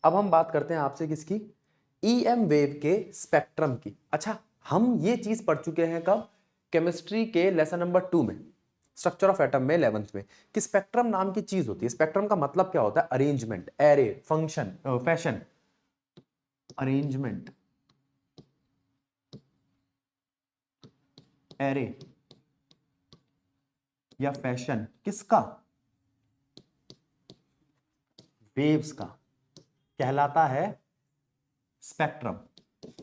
अब हम बात करते हैं आपसे किसकी, ईएम वेव के स्पेक्ट्रम की। अच्छा, हम ये चीज पढ़ चुके हैं कब, केमिस्ट्री के लेसन नंबर 2 में, स्ट्रक्चर ऑफ एटम में 11th में, कि स्पेक्ट्रम नाम की चीज होती है। स्पेक्ट्रम का मतलब क्या होता है, arrangement, array, function, fashion, arrangement, array या फैशन किसका, वेव्स का, कहलाता है स्पेक्ट्रम।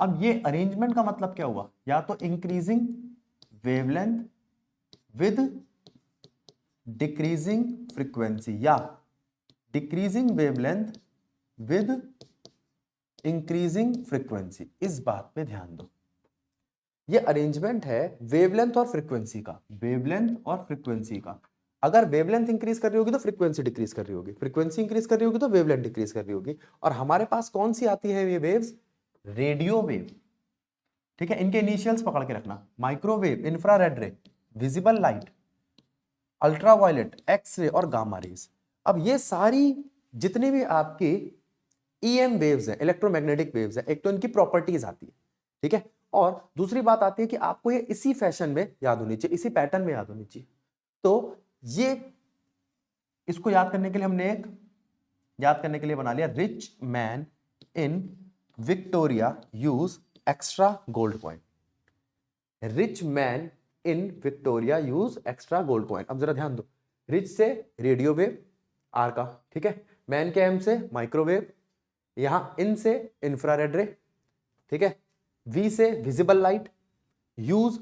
अब ये अरेंजमेंट का मतलब क्या हुआ, या तो increasing wavelength with decreasing frequency, या decreasing wavelength with increasing frequency. इस बात पे ध्यान दो, ये अरेंजमेंट है वेवलेंथ और फ्रीक्वेंसी का, वेवलेंथ और फ्रीक्वेंसी का। अगर वेवलेंथ इंक्रीज कर रही होगी तो फ्रीक्वेंसी डिक्रीज कर रही होगी, फ्रीक्वेंसी इंक्रीज कर रही होगी तो वेवलेंथ डिक्रीज कर रही होगी। और हमारे पास कौन सी आती है ये वेव्स, रेडियो वेव। ठीक है, इनके इनिशियल्स पकड़ के रखना, माइक्रोवेव, इंफ्रारेड रे, विजिबल लाइट, अल्ट्रावायलेट, एक्स-रे और गामा रेज। अब ये सारी जितनी भी आपकी ईएम वेव्स हैं, इलेक्ट्रोमैग्नेटिक वेव्स हैं, एक तो इनकी प्रॉपर्टीज आती है, ठीक है, और दूसरी बात आती है कि आपको ये इसी फैशन में याद होनी चाहिए, इसी पैटर्न में याद होनी चाहिए। तो ये इसको याद करने के लिए हमने एक याद करने के लिए बना लिया, rich man in Victoria use extra gold coin. Rich man in Victoria use extra gold coin. अब जरा ध्यान दो, रिच से रेडियो वेव आर का, ठीक है, मैन के एम से माइक्रोवेव, यहां इन से इंफ्रारेड रे, ठीक है, वी से visible light, use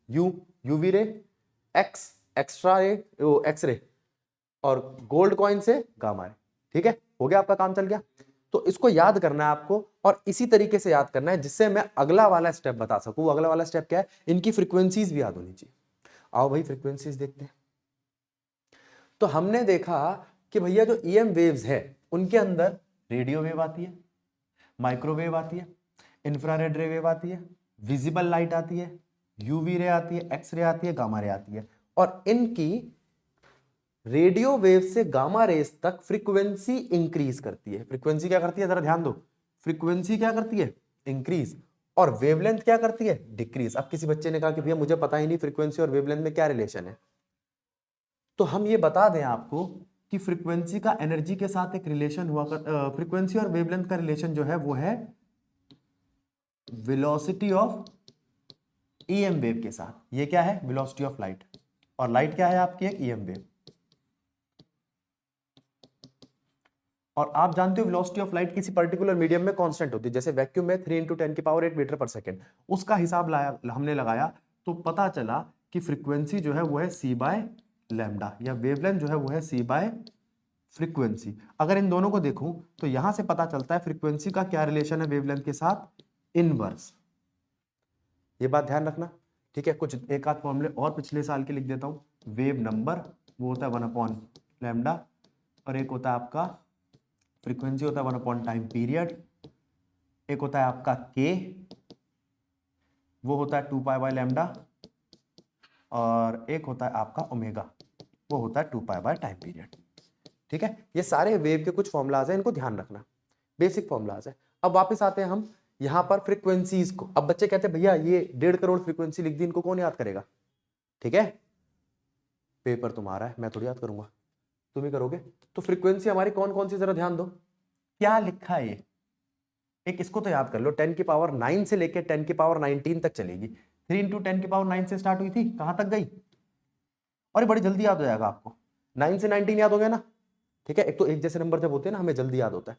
UV ray, x extra रे, एक्स रे, और गोल्ड कॉइन से गामा रे। ठीक है, हो गया, आपका काम चल गया। तो इसको याद करना है आपको, और इसी तरीके से याद करना है जिससे मैं अगला वाला स्टेप बता सकूं। अगला वाला स्टेप क्या है, इनकी फ्रीक्वेंसीज भी याद होनी चाहिए। आओ भाई फ्रीक्वेंसीज देखते हैं। तो हमने देखा कि भैया जो ईएम वेव्स है उनके अंदर रेडियो वेव आती है, माइक्रोवेव आती है, इंफ्रारेड रे वेव आती है, विजिबल लाइट आती है, यूवी रे आती है, एक्स रे आती है, गामा रे आती है। और इनकी रेडियो वेव से गामा रेस तक फ्रीक्वेंसी इंक्रीज करती है। फ्रीक्वेंसी क्या करती है, जरा ध्यान दो, फ्रीक्वेंसी क्या करती है, इंक्रीज, और वेवलेंथ क्या करती है, डिक्रीज। अब किसी बच्चे ने कहा कि भैया मुझे पता ही नहीं फ्रीक्वेंसी और वेवलेंथ में क्या रिलेशन है, तो हम ये बता दें आपको कि फ्रीक्वेंसी का एनर्जी के साथ एक रिलेशन हुआ कर, फ्रीक्वेंसी और वेवलेंथ का रिलेशन जो है वो है वेलोसिटी ऑफ ईएम वेव के साथ। ये क्या है, वेलोसिटी ऑफ लाइट, और लाइट क्या है आपकी, एक ईएम वेव। और आप जानते हो वेलोसिटी ऑफ लाइट किसी पर्टिकुलर मीडियम में कांस्टेंट होती है, जैसे वैक्यूम में 3 × 10⁸ मीटर पर सेकेंड। उसका हिसाब लाया, हमने लगाया, तो पता चला कि फ्रीक्वेंसी जो है वो है c/λ, या वेवलेंथ जो है वो है c/फ्रीक्वेंसी। अगर इन दोनों को देखूं तो यहां से पता चलता है फ्रीक्वेंसी का क्या रिलेशन है वेवलेंथ के साथ, इनवर्स। ये बात ध्यान रखना, ठीक है। कुछ एक आध फॉर्मूले और पिछले साल के लिख देता हूं। वेव नंबर वो होता है 1/λ, और एक होता है आपका फ्रीक्वेंसी होता है 1 टाइम पीरियड, एक होता है आपका k, वो होता है 2π/λ, और एक होता है आपका ओमेगा, वो होता है 2π टाइम पीरियड। ठीक है, ये सारे वेव के कुछ फॉर्मूलाज हैं, इनको ध्यान रखना, बेसिक फॉर्मूलाज है। अब वापस आते हैं हम यहां पर फ्रीक्वेंसीज को। अब बच्चे कहते हैं भैया ये 1.5 करोड़ फ्रीक्वेंसी लिख दी, इनको कौन याद करेगा। ठीक है, पेपर तुम्हारा है, मैं थोड़ी याद करूंगा, तुम ही करोगे। तो फ्रीक्वेंसी हमारी कौन कौन सी, जरा ध्यान दो, क्या लिखा है ये। एक इसको तो याद कर लो, 10⁹ से लेकर 10⁻19 तक चलेगी। 3 × 10⁹ से स्टार्ट हुई थी, कहां तक गई, और बड़ी जल्दी याद हो जाएगा आपको। 9 से 19 याद हो गया ना, ठीक है। एक तो एक जैसे नंबर जब होते हैं ना हमें जल्दी याद होता है।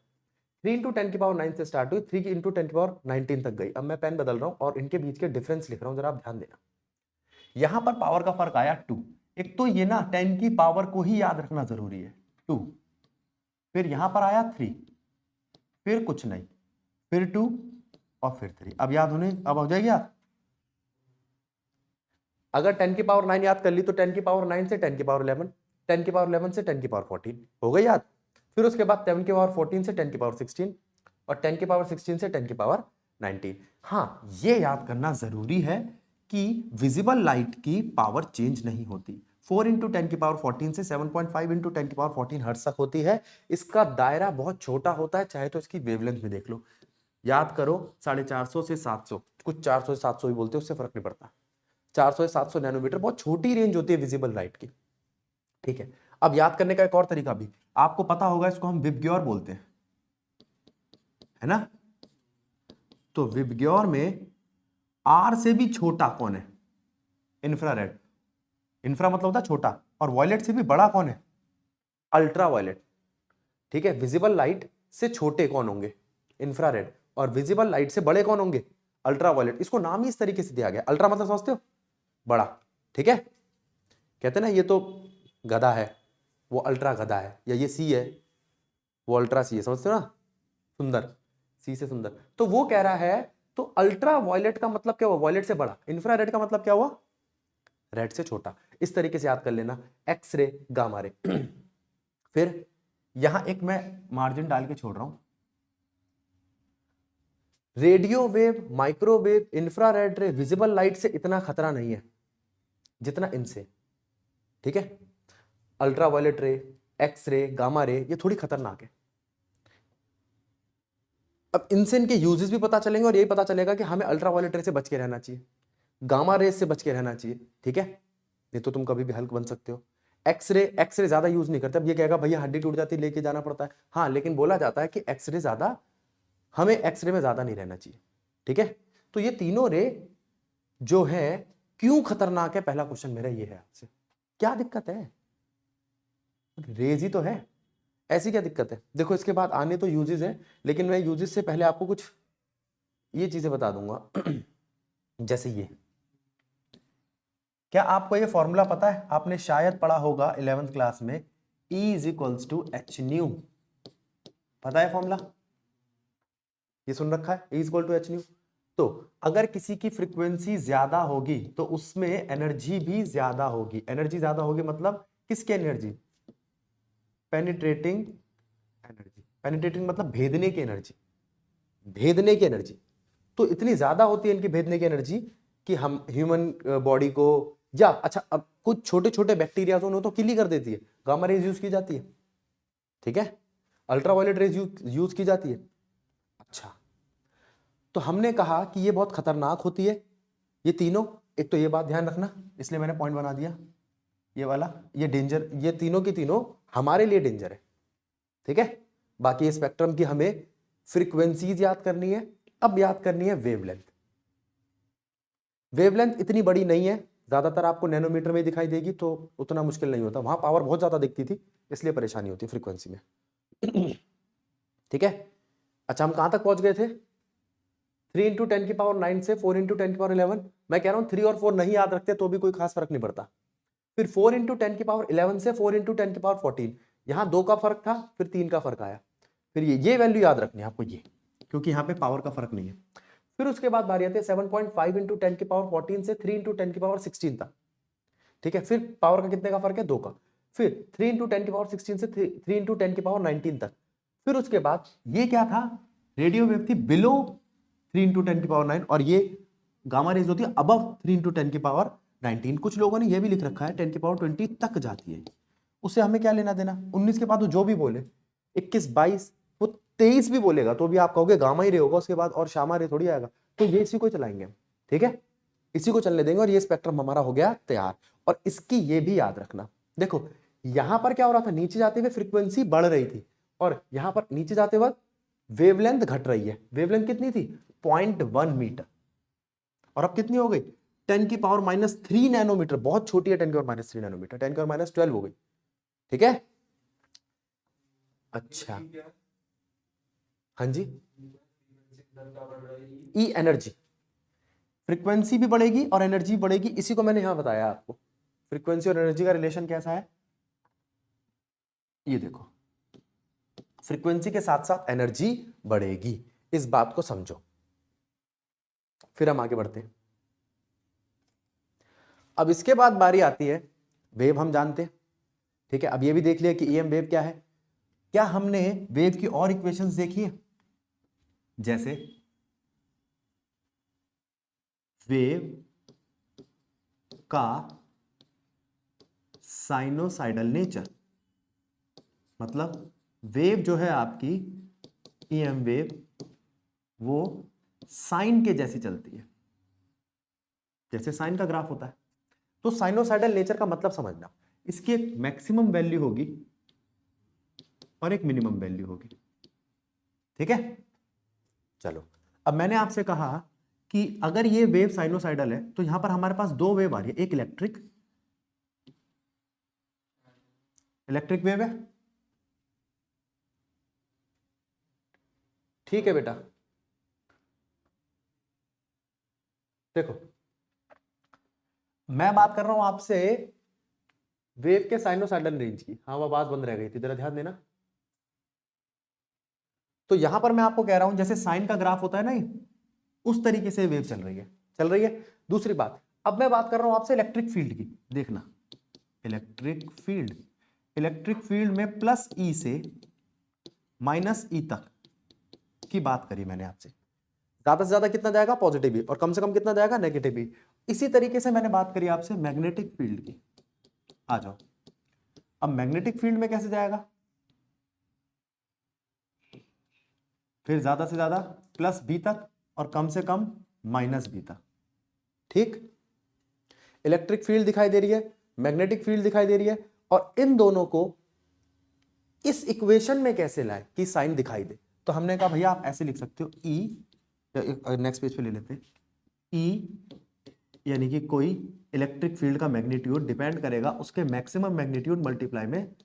3 × 10⁹ से स्टार्ट हुई, 3 × 10⁻19 तक गई। अब मैं पेन बदल रहा हूं और इनके बीच के डिफरेंस लिख रहा हूं, जरा आप ध्यान देना। यहां पर पावर का फर्क आया 2। एक तो ये ना 10 की पावर को ही याद रखना जरूरी है, 2, फिर यहां पर आया 3, फिर कुछ नहीं, फिर 2, और फिर 3। अब याद होने, अब हो जाएगी याद। अगर 10⁹ याद कर ली तो 10⁹ से 10⁻11, 10⁻11 से 10⁻14 हो गई याद। फिर उसके बाद 10⁻14 से 10⁻16, और 10⁻16 से 10⁻19। हाँ, ये याद करना जरूरी है कि विजिबल लाइट की पावर चेंज नहीं होती, 4 इंटू 10 की पावर 14 से 7.5 इंटू 10 की पावर 14 हर्ट्ज तक होती है। इसका दायरा बहुत छोटा होता है, चाहे तो इसकी वेवलेंथ भी देख लो। याद करो 450 से 700, कुछ 400 से 700 भी बोलते हैं, उससे फर्क नहीं पड़ता। 400 से 700 नैनोमीटर बहुत छोटी रेंज होती है विजिबल लाइट की। ठीक है, अब याद करने का एक और तरीका भी आपको पता होगा, इसको हम विबग्योर बोलते हैं, है ना। तो विबग्योर में आर से भी छोटा कौन है? इंफ्रारेड। इंफ्रा मतलब होता है छोटा, और वॉयलेट से भी बड़ा कौन है? Ultraviolet. ठीक है, विजिबल लाइट से छोटे कौन होंगे? इंफ्रारेड। और विजिबल लाइट से बड़े कौन होंगे? Ultraviolet. इसको नाम ही इस तरीके से दिया गया, अल्ट्रा मतलब समझते हो, बड़ा। ठीक है, कहते ना ये तो गधा है, वो अल्ट्रा गधा है, या ये सी है, वो अल्ट्रा सी है, समझते हो ना, सुंदर, सी से सुंदर। तो वो कह रहा है, तो अल्ट्रा वायलेट का मतलब क्या हुआ? वायलेट से बड़ा। इंफ्रारेड का मतलब क्या हुआ? रेड से छोटा। इस तरीके से याद कर लेना, एक्स रे, गामा रे। फिर यहां एक मैं मार्जिन डाल के छोड़ रहा हूं, रेडियो वेव, माइक्रोवेव, इंफ्रारेड रे, विजिबल लाइट से इतना खतरा नहीं है जितना इनसे। ठीक है, अल्ट्रावायलेट रे, एक्स रे, गामा रे, ये थोड़ी खतरनाक है। अब इनसे इनके यूजेस भी पता चलेंगे, और यही पता चलेगा कि हमें अल्ट्रावायलेट रे से बच के रहना चाहिए, गामा रे से बच के रहना चाहिए। ठीक है, नहीं तो तुम कभी भी हल्क बन सकते हो। एक्सरे ज्यादा यूज नहीं करते। अब ये कहेगा भैया हड्डी टूट जाती है लेके जाना पड़ता है, हाँ, लेकिन बोला जाता है कि एक्सरे ज्यादा, हमें एक्सरे में ज्यादा नहीं रहना चाहिए। ठीक है, तो ये तीनों रे जो है क्यों खतरनाक है, पहला क्वेश्चन मेरा ये है आपसे, क्या दिक्कत है? रेज ही तो है, ऐसी क्या दिक्कत है? देखो इसके बाद आने तो यूजेस है, लेकिन मैं यूजेस से पहले आपको कुछ ये चीजें बता दूंगा। जैसे ये, क्या आपको ये फॉर्मूला पता है? आपने शायद पढ़ा होगा 11th क्लास में, E is equals to h nu. पता है फॉर्मूला? ये सुन रखा है, E is equal to h nu. तो अगर किसी की फ्रीक्वेंसी ज्यादा होगी तो उसमें एनर्जी भी ज्यादा होगी। एनर्जी ज्यादा होगी मतलब किसकी एनर्जी? Penetrating energy. पेनिट्रेटिंग मतलब भेदने की एनर्जी, भेदने की एनर्जी। तो इतनी ज्यादा होती है इनकी भेदने की एनर्जी कि हम ह्यूमन बॉडी को, या अच्छा अब कुछ छोटे छोटे बैक्टीरिया तो किल ही कर देती है। गामा रेज यूज की जाती है, ठीक है, अल्ट्रावायलेट रेज यूज की जाती है। अच्छा, तो हमने कहा कि ये बहुत खतरनाक होती है ये तीनों। एक तो ये बात ध्यान रखना, इसलिए मैंने पॉइंट बना दिया ये वाला, ये डेंजर, ये तीनों की तीनों हमारे लिए डेंजर है। ठीक है, बाकी स्पेक्ट्रम की हमें फ्रीक्वेंसीज याद करनी है। अब याद करनी है वेवलेंथ। वेवलेंथ इतनी बड़ी नहीं है, ज्यादातर आपको नैनोमीटर में दिखाई देगी, तो उतना मुश्किल नहीं होता। वहां पावर बहुत ज्यादा दिखती थी, इसलिए परेशानी होती है फ्रीक्वेंसी में। ठीक है, अच्छा हम कहां तक पहुंच गए थे? 3 इंटू 10 की पावर 9 से 4 इंटू 10 की पावर 11। मैं कह रहा हूं 3 और 4 नहीं याद रखते तो भी कोई खास फर्क नहीं पड़ता। फिर 4 इंटू 10 की पावर 11 से 4 इंटू 10 की पावर 14, यहां 2 का फर्क था, फिर 3 का फर्क आया। फिर ये वैल्यू याद रखनी है आपको, ये, क्योंकि यहां पे पावर का फर्क नहीं है। फिर उसके बाद बारी आती है 7.5 इंटू 10 की पावर 14 से 3 इंटू 10 की पावर 16 तक। ठीक है, फिर पावर का कितने का फर्क है? 2 का। फिर 3 इंटू 10 की पावर 16 से 3 इंटू 10 की पावर 19 तक। फिर उसके बाद ये क्या था? रेडियो वेव थी बिलो 3 इंटू 10 की पावर 9, और ये गामा रेज होती है अबव 3 इंटू 10 की पावर 19। कुछ लोगों ने ये भी लिख रखा है 10 की पावर 20 तक जाती है। उससे हमें क्या लेना देना? 19 के बाद वो जो भी बोले, 21, 22, वो 23 भी बोलेगा तो भी आप कहोगे गामा ही रे होगा उसके बाद, और शामा रे थोड़ी आएगा। तो ये इसी को चलाएंगे, ठीक है, इसी को चलने देंगे, और ये स्पेक्ट्रम हमारा हो गया तैयार। और इसकी ये भी याद रखना, देखो यहां पर क्या हो रहा था, नीचे जाते हुए फ्रीक्वेंसी बढ़ रही थी, और यहां पर नीचे जाते वक्त वेवलेंथ घट रही है। वेवलेंथ कितनी थी? 0.1 मीटर, और अब कितनी हो गई? 10 की पावर -3 नैनोमीटर। बहुत छोटी है 10 की पावर -3 नैनोमीटर, 10 की पावर -12 हो गई। ठीक है, अच्छा, हाँ जी, ई एनर्जी, फ्रीक्वेंसी भी बढ़ेगी और एनर्जी बढ़ेगी, इसी को मैंने यहां बताया आपको। फ्रीक्वेंसी और एनर्जी का रिलेशन कैसा है, ये देखो, फ्रीक्वेंसी के साथ साथ एनर्जी बढ़ेगी, इस बात को समझो। फिर हम आगे बढ़ते हैं। अब इसके बाद बारी आती है वेव, हम जानते हैं, ठीक है। अब ये भी देख लिया कि ईएम वेव क्या है। क्या हमने वेव की और इक्वेशंस देखी है? जैसे वेव का साइनोसाइडल नेचर, मतलब वेव जो है आपकी ईएम वेव वो साइन के जैसी चलती है, जैसे साइन का ग्राफ होता है। तो साइनोसाइडल नेचर का मतलब समझना, इसकी एक मैक्सिमम वैल्यू होगी और एक मिनिमम वैल्यू होगी, ठीक है। चलो, अब मैंने आपसे कहा कि अगर ये वेव साइनोसाइडल है तो यहां पर हमारे पास दो वेव आ रही है, एक इलेक्ट्रिक वेव है, ठीक है बेटा। देखो, मैं बात कर रहा हूं आपसे वेव के साइनोसाइडल रेंज की। हाँ, वो आवाज बंद रह गई थी, जरा ध्यान देना। तो यहां पर मैं आपको कह रहा हूं जैसे साइन का ग्राफ होता है ना, उस तरीके से वेव चल रही है। दूसरी बात, अब मैं बात कर रहा हूं आपसे इलेक्ट्रिक फील्ड की। देखना, इलेक्ट्रिक फील्ड में प्लस ई से माइनस ई तक की बात करी मैंने आपसे। ज्यादा से ज्यादा कितना जाएगा? पॉजिटिव ही, और कम से कम कितना जाएगा? नेगेटिव ही। इसी तरीके से मैंने बात करी आपसे मैग्नेटिक फील्ड की। आ जाओ, अब मैग्नेटिक फील्ड में कैसे जाएगा? फिर ज्यादा से ज्यादा प्लस बी तक और कम से कम माइनस बी तक, ठीक। इलेक्ट्रिक फील्ड दिखाई दे रही है, मैग्नेटिक फील्ड दिखाई दे रही है, और इन दोनों को इस इक्वेशन में कैसे लाए कि साइन दिखाई दे। तो हमने कहा भैया आप ऐसे लिख सकते हो, ई, नेक्स्ट पेज पे ले लेते हैं, ई यानी कि कोई इलेक्ट्रिक फील्ड का मैग्नीट्यूड डिपेंड करेगा उसके मैक्सिमम मैग्नीट्यूड मल्टीप्लाई में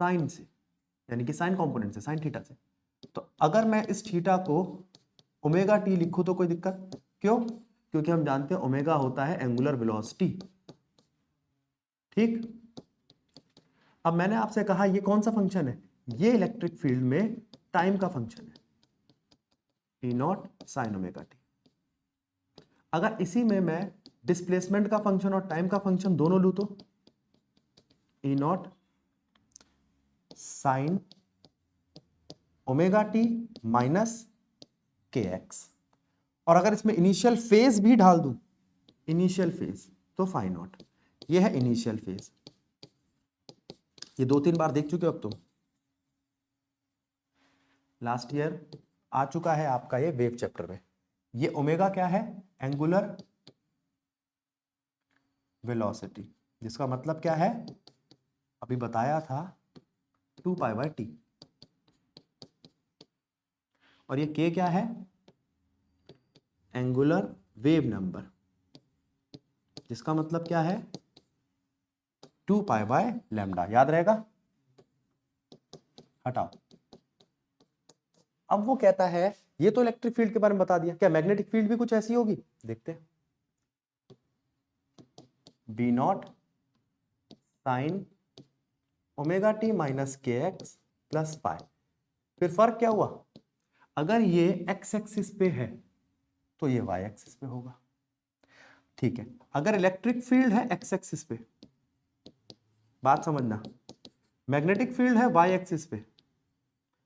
साइन से, यानी कि साइन कंपोनेंट से, साइन थीटा से। तो अगर मैं इस थीटा को ओमेगा टी लिखूं तो कोई दिक्कत? क्यों? क्योंकि हम जानते हैं ओमेगा होता है एंगुलर वेलोसिटी, ठीक। अब मैंने आपसे कहा ये कौन सा फंक्शन है? ये इलेक्ट्रिक फील्ड में टाइम का फंक्शन है, ई नॉट साइन ओमेगा टी। अगर इसी में मैं डिस्प्लेसमेंट का फंक्शन और टाइम का फंक्शन दोनों लूं तो E not sine omega T minus के एक्स। और अगर इसमें इनिशियल फेज भी डाल दूं, इनिशियल फेज, तो फाई नॉट। ये है इनिशियल फेज। ये 2-3 बार देख चुके हो अब तुम, लास्ट ईयर आ चुका है आपका ये वेव चैप्टर में। ये ओमेगा क्या है? एंगुलर वेलोसिटी, जिसका मतलब क्या है? अभी बताया था 2 पाई बाय टी। और ये के क्या है? एंगुलर वेव नंबर, जिसका मतलब क्या है? 2 पाई बाय लैम्डा। याद रहेगा? हटाओ। अब वो कहता है, ये तो इलेक्ट्रिक फील्ड के बारे में बता दिया, क्या मैग्नेटिक फील्ड भी कुछ ऐसी होगी? देखते हैं। B naught sine omega T minus के एक्स प्लस पाई। फिर फर्क क्या हुआ? अगर ये एक्स एक्सिस पे है तो ये वाई एक्सिस पे होगा, ठीक है। अगर इलेक्ट्रिक फील्ड है एक्स एक्सिस पे, बात समझना, मैग्नेटिक फील्ड है वाई एक्सिस पे,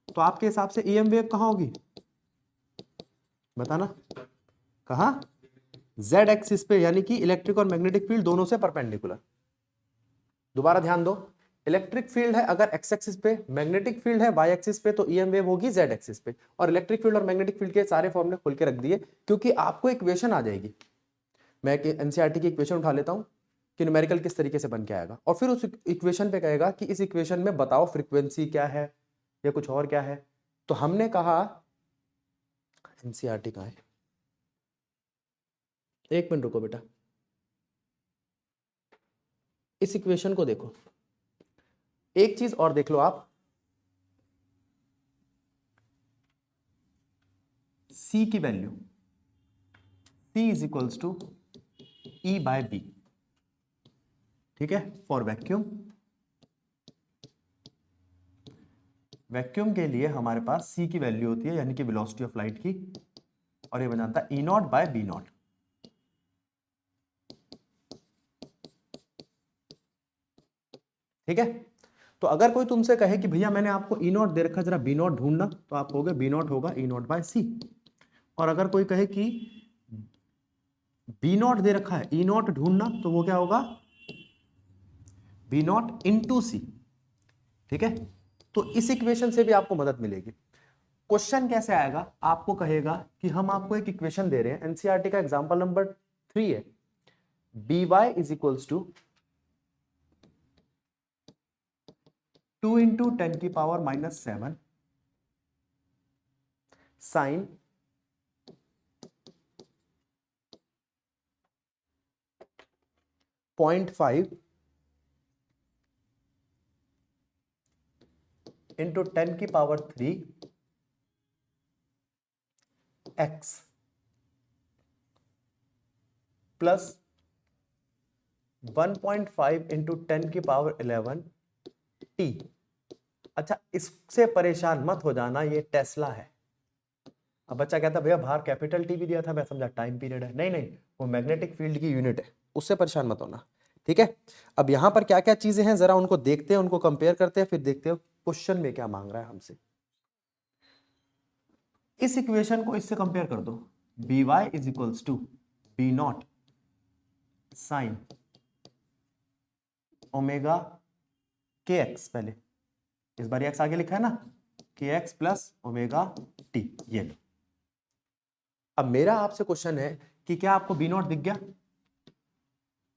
तो आपके हिसाब से ईएम वेव कहां होगी? बताना, कहां? जेड एक्सिस पे, यानी कि इलेक्ट्रिक और मैग्नेटिक फील्ड दोनों से परपेंडिकुलर। दोबारा ध्यान दो, इलेक्ट्रिक फील्ड है अगर एक्स एक्सिस पे, मैग्नेटिक फील्ड है वाई एक्सिस पे, तो ईएम वेव होगी जेड एक्सिस पे। और इलेक्ट्रिक फील्ड और मैग्नेटिक फील्ड के सारे फॉर्मूले खोल के रख दिए, क्योंकि आपको इक्वेशन आ जाएगी। मैं एनसीईआरटी की इक्वेशन उठा लेता हूं कि न्यूमेरिकल किस तरीके से बन के आएगा, और फिर उस इक्वेशन पे कहेगा कि इस इक्वेशन में बताओ फ्रीक्वेंसी क्या है या कुछ और क्या है। तो हमने कहा, एनसीईआरटी कहां है? एक मिनट रुको बेटा, इस इक्वेशन को देखो। एक चीज और देख लो आप, C की value, C is equals to E by B, ठीक है, फॉर वैक्यूम। वैक्यूम के लिए हमारे पास C की वैल्यू होती है, यानी कि वेलोसिटी ऑफ लाइट की, और ये बन जाता है E naught by B naught, ठीक है। तो अगर कोई तुमसे कहे कि भैया मैंने आपको ई नॉट दे रखा, जरा बी नॉट ढूंढना, तो आप कहोगे बी नॉट होगा ई नॉट बाय सी। और अगर कोई कहे कि बी नॉट दे रखा है, ई नॉट ढूंढना, तो वो क्या होगा? बी नॉट इंटू सी, ठीक है। तो इस इक्वेशन से भी आपको मदद मिलेगी। क्वेश्चन कैसे आएगा, आपको कहेगा कि हम आपको एक इक्वेशन दे रहे हैं, एनसीईआरटी का एग्जांपल नंबर 3 है, B y is equals to 2 into 10 की पावर -7 साइन 0.5 इंटू 10 की पावर 3 एक्स प्लस 1.5 इंटू 10 की पावर 11 टी। अच्छा, इससे परेशान मत हो जाना, ये टेस्ला है। अब बच्चा कहता भैया बाहर कैपिटल टी भी दिया था, मैं समझा टाइम पीरियड है। नहीं नहीं, वो मैग्नेटिक फील्ड की यूनिट है, उससे परेशान मत होना, ठीक है। अब यहां पर क्या क्या चीजें हैं जरा उनको देखते हैं, उनको कंपेयर करते हैं, फिर देखते हैं क्वेश्चन में क्या मांग रहा है हमसे। इस इक्वेशन को इससे कंपेयर कर दो, B y is equals to B naught sine omega k x, पहले इस बार एक्स आगे लिखा है ना, के एक्स प्लस ओमेगा टी, ये लो। अब मेरा आपसे क्वेश्चन है कि क्या आपको बी नॉट दिख गया,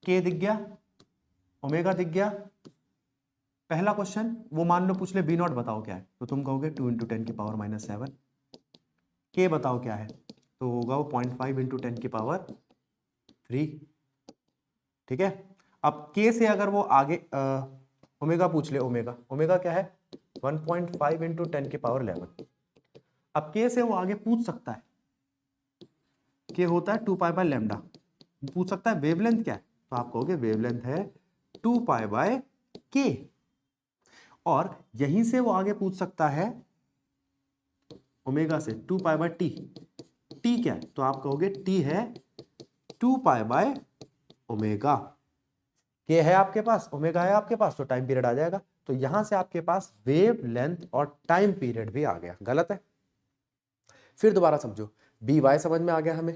के दिख गया, ओमेगा दिख गया। पहला क्वेश्चन वो मान लो पूछ ले बी नॉट बताओ क्या है, तो तुम कहोगे 2 इंटू 10 की पावर -7। के बताओ क्या है, तो होगा वो 0.5 इंटू 10 की पावर 3, ठीक है। अब के से अगर वो आगे ओमेगा पूछ ले, ओमेगा ओमेगा क्या है 1.5 इंटू 10 की पावर 11। अब के से वो आगे पूछ सकता है, के होता है 2 पाई बाय लैम्डा, पूछ सकता है वेवलेंथ क्या है, तो आप कहोगे वेवलेंथ है 2 पाई बाय के। और यहीं से वो आगे पूछ सकता है ओमेगा से 2 पाई बाय टी, टी क्या है, तो आप कहोगे टी है 2 पाई बाय ओमेगा। के है आपके पास, ओमेगा है आपके पास, तो टाइम पीरियड आ जाएगा। तो यहां से आपके पास वेव लेंथ और टाइम पीरियड भी आ गया, गलत है। फिर दोबारा समझो, बी वाई समझ में आ गया हमें।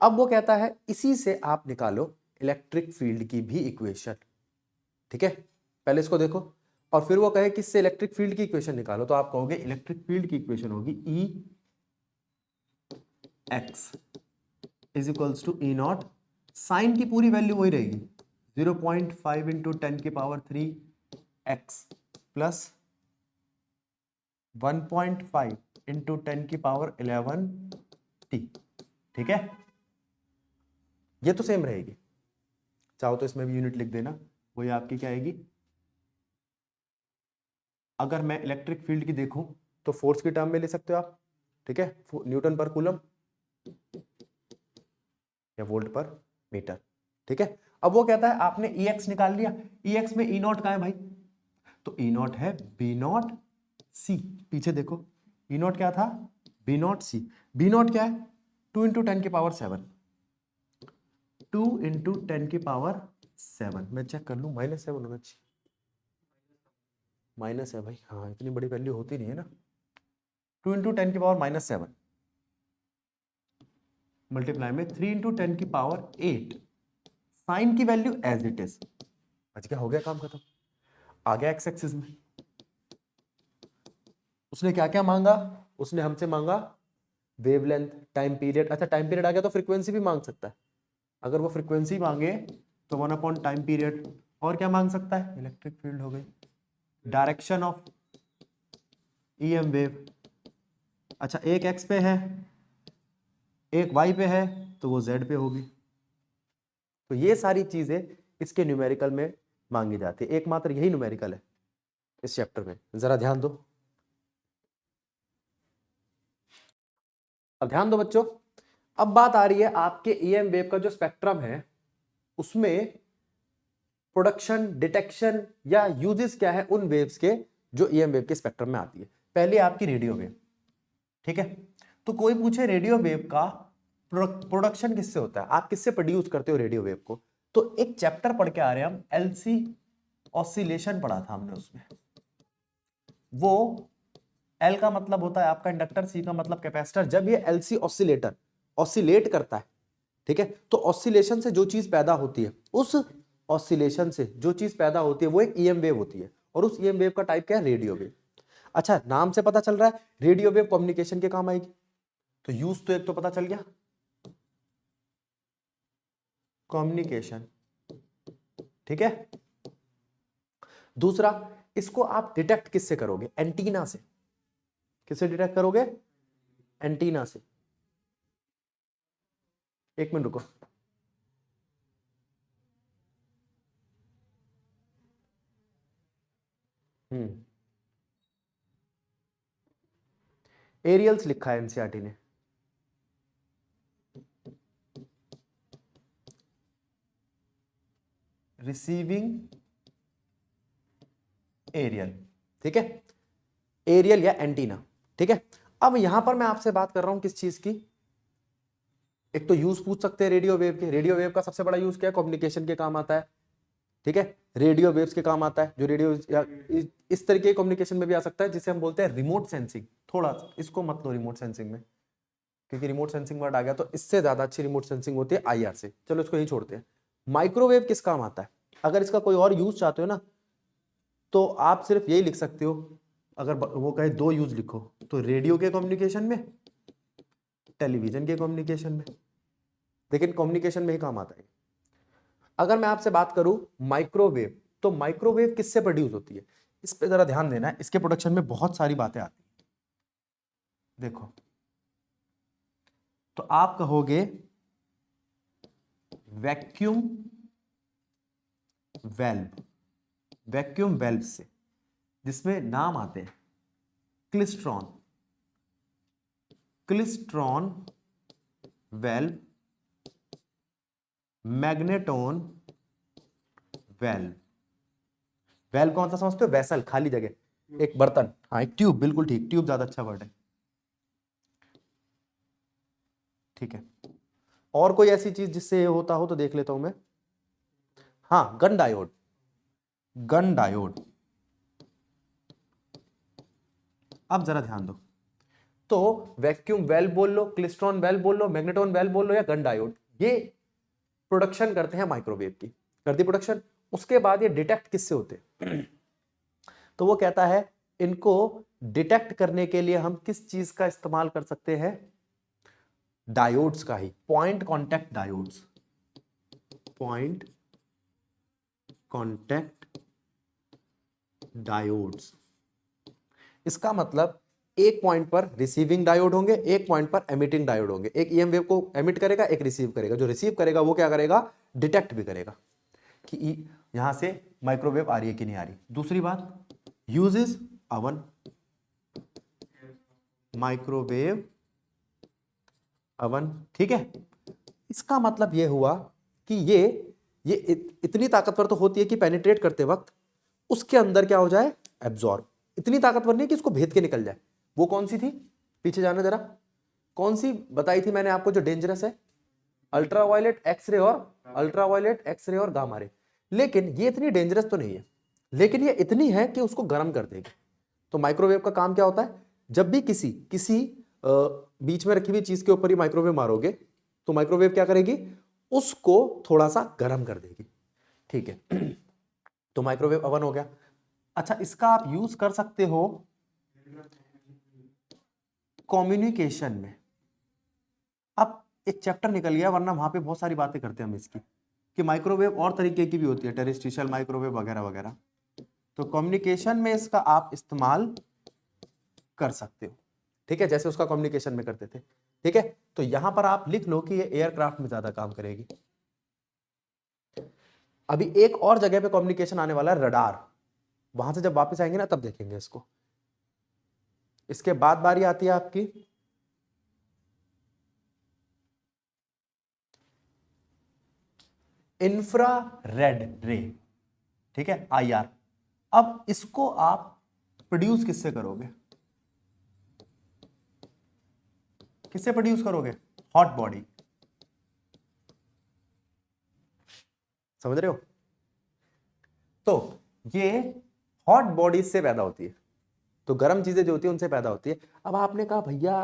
अब वो कहता है इसी से आप निकालो इलेक्ट्रिक फील्ड की भी इक्वेशन, ठीक है। पहले इसको देखो, और फिर वो कहे कि इससे इलेक्ट्रिक फील्ड की इक्वेशन निकालो, तो आप कहोगे इलेक्ट्रिक फील्ड की इक्वेशन होगी E X is equals to E not, sine की पूरी वैल्यू वही रहेगी 0.5 इंटू 10 की पावर 3 एक्स प्लस 1.5 इंटू 10 की पावर 11 टी, ठीक है। ये तो सेम रहेगी, चाहो तो इसमें भी यूनिट लिख देना, वही आपकी क्या आएगी। अगर मैं इलेक्ट्रिक फील्ड की देखूं तो फोर्स की टर्म में ले सकते हो आप, ठीक है, न्यूटन पर कूलम या वोल्ट पर मीटर, ठीक है। अब वो कहता है आपने ई एक्स निकाल लिया, ई एक्स में ई नॉट कहां है भाई, तो ई नॉट है बी नॉट सी। पीछे देखो ई नॉट क्या था, B naught C. B naught क्या है 2 इंटू 10 की पावर 7, 2 इंटू 10 की पावर 7, मैं चेक कर लूं -7 होना चाहिए, माइनस है भाई, हाँ इतनी बड़ी वैल्यू होती नहीं है ना। 2 इंटू 10 की पावर -7 मल्टीप्लाई में 3 इंटू 10 की पावर 8, साइन की वैल्यू एज इट इज, बच गया, हो गया काम खत्म। आ गया एक्स एक्सिस में। उसने क्या क्या मांगा, उसने हमसे मांगा वेवलेंथ, टाइम पीरियड। अच्छा टाइम पीरियड आ गया तो फ्रीक्वेंसी भी मांग सकता है, अगर वो फ्रीक्वेंसी मांगे तो 1 टाइम पीरियड। और क्या मांग सकता है, इलेक्ट्रिक फील्ड हो गई, डायरेक्शन ऑफ ईएम वेव। अच्छा एक एक्स पे है, एक वाई पे है, तो वो जेड पे होगी। तो ये सारी चीजें इसके न्यूमेरिकल में मांगी जाती है, एकमात्र यही न्यूमेरिकल है इस चैप्टर में, जरा ध्यान दो। अब ध्यान दो बच्चों, अब बात आ रही है आपके ईएम वेव का जो स्पेक्ट्रम है उसमें प्रोडक्शन, डिटेक्शन या यूजेस क्या है उन वेव्स के जो ईएम वेव के स्पेक्ट्रम में आती है। पहले आपकी रेडियो वेव, ठीक है। तो कोई पूछे रेडियो वेव का प्रोडक्शन किससे होता है, आप किससे प्रोड्यूस करते हो रेडियो वेव को, तो एक चैप्टर पढ़ के आ रहे हैं हम, एलसी ऑसिलेशन पढ़ा था हमने उसमें। वो एल का मतलब होता है आपका इंडक्टर, सी का मतलब कैपेसिटर। जब ये एलसी ऑसिलेट करता है, ठीक है, तो ऑसिलेशन से जो चीज पैदा होती है उस ऑसिलेशन से जो चीज पैदा होती है वो एक ईएम वेव होती है, और उस ईएम वेव का टाइप क्या है? Radio wave. अच्छा, नाम से पता चल रहा है रेडियो वेव कम्युनिकेशन के काम आएगी, तो यूज तो एक तो पता चल गया, कम्युनिकेशन, ठीक है। दूसरा, इसको आप डिटेक्ट किससे करोगे? एंटीना से। किससे डिटेक्ट करोगे? एंटीना से। एक मिनट रुको, एरियल्स लिखा है एनसीईआरटी ने, रिसीविंग एरियल, ठीक है, एरियल या एंटीना, ठीक है। अब यहां पर मैं आपसे बात कर रहा हूं किस चीज की? एक तो यूज पूछ सकते हैं रेडियो वेव के। रेडियो वेव का सबसे बड़ा यूज क्या है? कम्युनिकेशन के काम आता है, ठीक है। रेडियो वेव्स के काम आता है, जो रेडियो या इस तरीके के कम्युनिकेशन में भी आ सकता है, जिसे हम बोलते हैं रिमोट सेंसिंग। थोड़ा इसको मत लो रिमोट सेंसिंग में, क्योंकि रिमोट सेंसिंग वर्ड आ गया, तो इससे ज्यादा अच्छी रिमोट सेंसिंग होती है आईआर से। चलो इसको यही छोड़ते हैं। माइक्रोवेव किस काम आता है? अगर इसका कोई और यूज चाहते हो ना, तो आप सिर्फ यही लिख सकते हो। अगर वो कहे दो यूज लिखो, तो रेडियो के कम्युनिकेशन में, टेलीविजन के कम्युनिकेशन में, लेकिन कम्युनिकेशन में ही काम आता है। अगर मैं आपसे बात करूं माइक्रोवेव, तो माइक्रोवेव किससे प्रोड्यूस होती है? इस पे जरा ध्यान देना है, इसके प्रोडक्शन में बहुत सारी बातें आती हैं। देखो, तो आप कहोगे वैक्यूम वेल्व, वैक्यूम वेल्व से, जिसमें नाम आते हैं klystron, klystron valve, magnetron valve. Valve कौन सा समझते हो? वेसल, खाली जगह, एक बर्तन। हाँ, एक ट्यूब, बिल्कुल ठीक, ट्यूब ज्यादा अच्छा वर्ड है, ठीक है। और कोई ऐसी चीज जिससे ये होता हो तो देख लेता हूं मैं। हाँ, गन डायोड, गन डायोड। अब जरा ध्यान दो, तो वैक्यूम वेल्व बोल लो, क्लिस्ट्रॉन वेल्व बोल लो, मैग्नेटोन वेल्व बोल लो, या गन डायोड, ये प्रोडक्शन करते हैं माइक्रोवेव की। कर दी प्रोडक्शन। उसके बाद ये डिटेक्ट किससे होते हैं? तो वो कहता है इनको डिटेक्ट करने के लिए हम किस चीज का इस्तेमाल कर सकते हैं? डायोड्स का ही, point contact diodes, point contact diodes. इसका मतलब एक पॉइंट पर रिसीविंग डायोड होंगे, एक पॉइंट पर एमिटिंग डायोड होंगे। एक ईएम वेव को एमिट करेगा, एक रिसीव करेगा। जो रिसीव करेगा वो क्या करेगा? डिटेक्ट भी करेगा कि यहां से माइक्रोवेव आ रही है कि नहीं आ रही। दूसरी बात, यूजेस अवन, माइक्रोवेव अवन, ठीक है। इसका मतलब यह हुआ कि ये इतनी ताकतवर तो होती है कि पेनिट्रेट करते वक्त उसके अंदर क्या हो जाए? एब्जॉर्ब। इतनी ताकतवर नहीं कि इसको भेद के निकल जाए। वो कौन सी थी? पीछे जाना जरा, कौन सी बताई थी मैंने आपको जो डेंजरस है? अल्ट्रावायलेट एक्सरे, और अल्ट्रावायलेट एक्सरे और गामा रे। लेकिन ये इतनी डेंजरस तो नहीं है, लेकिन ये इतनी है कि उसको गर्म कर देगी। तो माइक्रोवेव का काम क्या होता है? जब भी किसी किसी बीच में रखी हुई चीज के ऊपर ही माइक्रोवेव मारोगे, तो माइक्रोवेव क्या करेगी? उसको थोड़ा सा गर्म कर देगी, ठीक है। तो माइक्रोवेव ओवन हो गया। अच्छा, इसका आप यूज कर सकते हो कम्युनिकेशन में। अब एक चैप्टर निकल गया, वरना वहां पे बहुत सारी बातें करते हैं हम इसकी, कि माइक्रोवेव और तरीके की भी होती है, टेरेस्ट्रियल माइक्रोवेव वगैरह वगैरह। तो कम्युनिकेशन में इसका आप इस्तेमाल कर सकते हो, ठीक है, जैसे उसका कम्युनिकेशन में करते थे, ठीक है। तो यहां पर आप लिख लो कि ये एयरक्राफ्ट में ज्यादा काम करेगी। अभी एक और जगह पे कम्युनिकेशन आने वाला है, रडार। वहां से जब वापस आएंगे ना, तब देखेंगे इसको। इसके बाद बारी आती है आपकी इंफ्रारेड रे, ठीक है, आईआर। अब इसको आप प्रोड्यूस किससे करोगे? किससे प्रोड्यूस करोगे? हॉट बॉडी, समझ रहे हो? तो ये हॉट बॉडी से पैदा होती है, तो गर्म चीजें जो होती है उनसे पैदा होती है। अब आपने कहा भैया